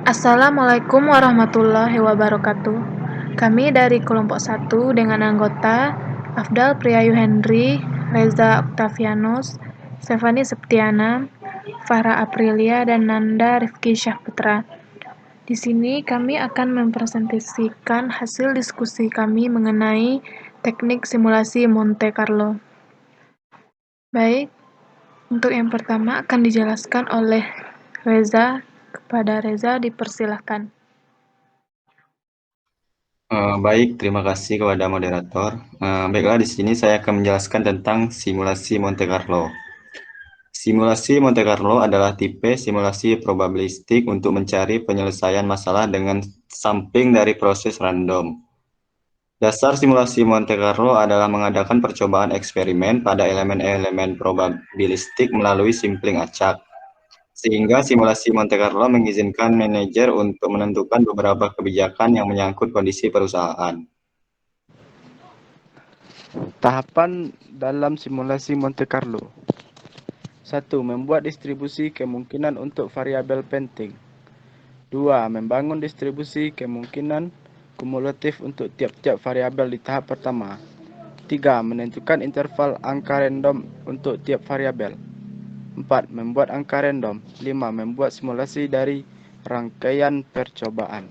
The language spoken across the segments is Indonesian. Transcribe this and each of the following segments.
Assalamualaikum warahmatullahi wabarakatuh. Kami dari kelompok 1 dengan anggota Afdal Priayu Henry, Reza Octavianus, Stefani Septiana, Farah Aprilia, dan Nanda Rifki Syahputra. Di sini kami akan mempresentasikan hasil diskusi kami mengenai teknik simulasi Monte Carlo. Baik, untuk yang pertama akan dijelaskan oleh Reza. Kepada Reza dipersilahkan. Baik, terima kasih kepada moderator. Baiklah, di sini saya akan menjelaskan tentang simulasi Monte Carlo. Simulasi Monte Carlo adalah tipe simulasi probabilistik untuk mencari penyelesaian masalah dengan sampling dari proses random. Dasar simulasi Monte Carlo adalah mengadakan percobaan eksperimen pada elemen-elemen probabilistik melalui sampling acak. Sehingga simulasi Monte Carlo mengizinkan manajer untuk menentukan beberapa kebijakan yang menyangkut kondisi perusahaan. Tahapan dalam simulasi Monte Carlo. 1. Membuat distribusi kemungkinan untuk variabel penting. 2. Membangun distribusi kemungkinan kumulatif untuk tiap-tiap variabel di tahap pertama. 3. Menentukan interval angka random untuk tiap variabel. 4. Membuat angka random. 5. Membuat simulasi dari rangkaian percobaan.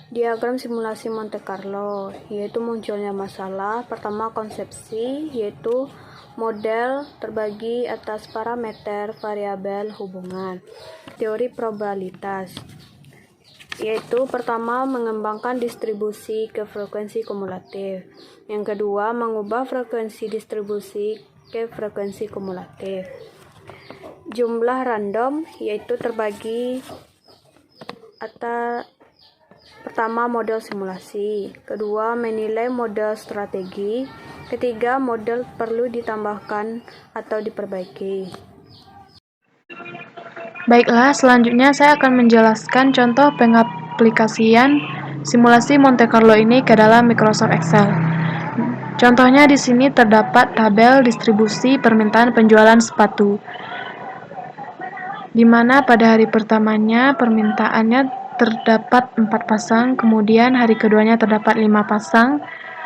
Diagram simulasi Monte Carlo, yaitu munculnya masalah. Pertama, konsepsi, yaitu model terbagi atas parameter variabel hubungan. Teori probabilitas, yaitu pertama mengembangkan distribusi ke frekuensi kumulatif. Yang kedua, mengubah frekuensi distribusi ke frekuensi kumulatif. Jumlah random, yaitu terbagi atas pertama model simulasi, kedua menilai model strategi, ketiga model perlu ditambahkan atau diperbaiki. Baiklah, selanjutnya saya akan menjelaskan contoh pengaplikasian simulasi Monte Carlo ini ke dalam Microsoft Excel. Contohnya di sini terdapat tabel distribusi permintaan penjualan sepatu, di mana pada hari pertamanya permintaannya terdapat 4 pasang, kemudian hari keduanya terdapat 5 pasang,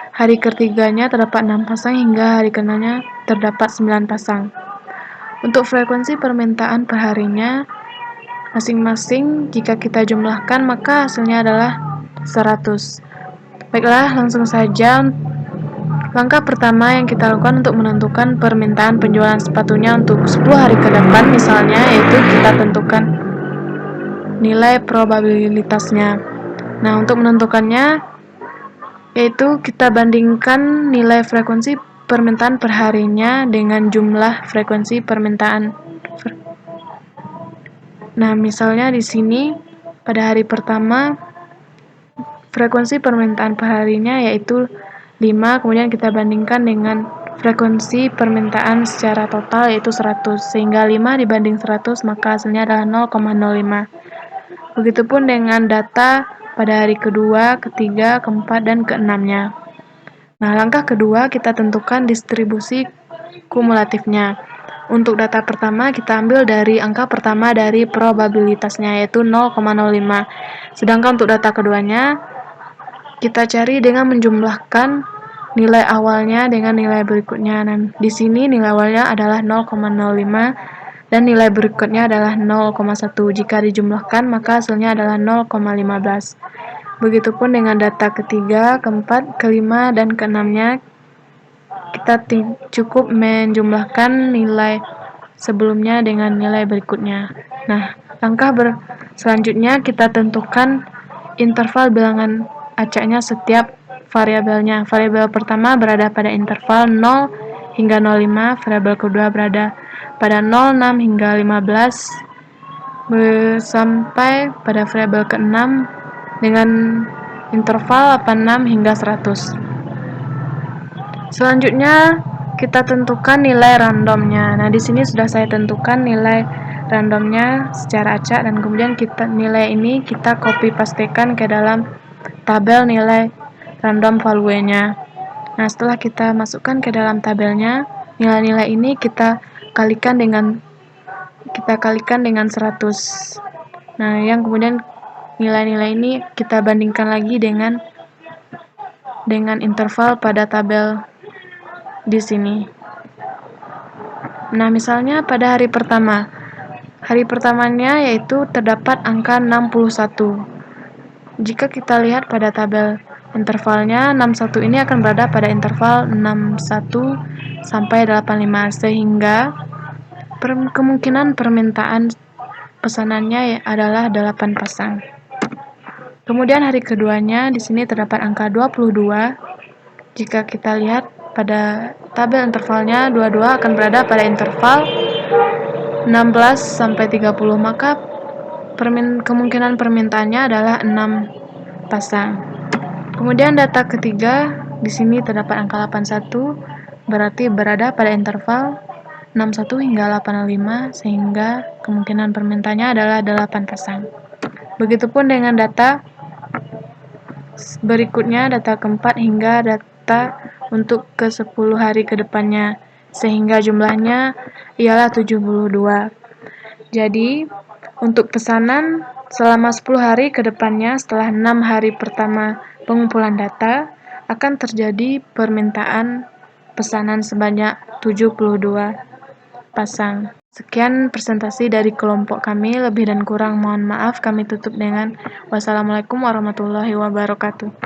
hari ketiganya terdapat 6 pasang, hingga hari keenamnya terdapat 9 pasang. Untuk frekuensi permintaan perharinya masing-masing jika kita jumlahkan maka hasilnya adalah 100. Baiklah, langsung saja. Langkah pertama yang kita lakukan untuk menentukan permintaan penjualan sepatunya untuk 10 hari ke depan misalnya, yaitu kita tentukan nilai probabilitasnya. Nah, untuk menentukannya yaitu kita bandingkan nilai frekuensi permintaan perharinya dengan jumlah frekuensi permintaan. Nah, misalnya di sini pada hari pertama frekuensi permintaan perharinya yaitu 5, kemudian kita bandingkan dengan frekuensi permintaan secara total yaitu 100, sehingga 5 dibanding 100 maka hasilnya adalah 0,05. Begitupun dengan data pada hari kedua, ketiga, keempat, dan keenamnya. Nah, langkah kedua kita tentukan distribusi kumulatifnya. Untuk data pertama kita ambil dari angka pertama dari probabilitasnya yaitu 0,05. Sedangkan untuk data keduanya kita cari dengan menjumlahkan nilai awalnya dengan nilai berikutnya. Nah, di sini nilai awalnya adalah 0,05 dan nilai berikutnya adalah 0,1. Jika dijumlahkan maka hasilnya adalah 0,15. Begitupun dengan data ketiga, keempat, kelima, dan keenamnya. Kita cukup menjumlahkan nilai sebelumnya dengan nilai berikutnya. Nah, langkah selanjutnya kita tentukan interval bilangan acaknya setiap variabelnya. Variabel pertama berada pada interval 0 hingga 0,5, variabel kedua berada pada 0,6 hingga 15, sampai pada variabel ke-6 dengan interval 86 hingga 100. Selanjutnya kita tentukan nilai randomnya. Nah, di sini sudah saya tentukan nilai randomnya secara acak dan kemudian nilai ini kita copy pastekan ke dalam tabel nilai random value-nya. Nah, setelah kita masukkan ke dalam tabelnya, nilai-nilai ini kita kalikan dengan 100. Nah, yang kemudian nilai-nilai ini kita bandingkan lagi dengan interval pada tabel di sini. Nah, misalnya pada hari pertama. Hari pertamanya yaitu terdapat angka 61. Jika kita lihat pada tabel intervalnya, 61 ini akan berada pada interval 61 sampai 85, sehingga kemungkinan permintaan pesanannya adalah 8 pasang. Kemudian hari keduanya di sini terdapat angka 22. Jika kita lihat pada tabel intervalnya, 22 akan berada pada interval 16 sampai 30, maka kemungkinan permintaannya adalah 6 pasang. Kemudian data ketiga di sini terdapat angka 81, berarti berada pada interval 61 hingga 85, sehingga kemungkinan permintaannya adalah 8 pasang. Begitupun dengan data berikutnya, data keempat hingga data untuk ke-10 hari ke depannya, sehingga jumlahnya ialah 72. Jadi, untuk pesanan selama 10 hari ke depannya setelah 6 hari pertama pengumpulan data, akan terjadi permintaan pesanan sebanyak 72 pasang. Sekian presentasi dari kelompok kami, lebih dan kurang mohon maaf. Kami tutup dengan wassalamualaikum warahmatullahi wabarakatuh.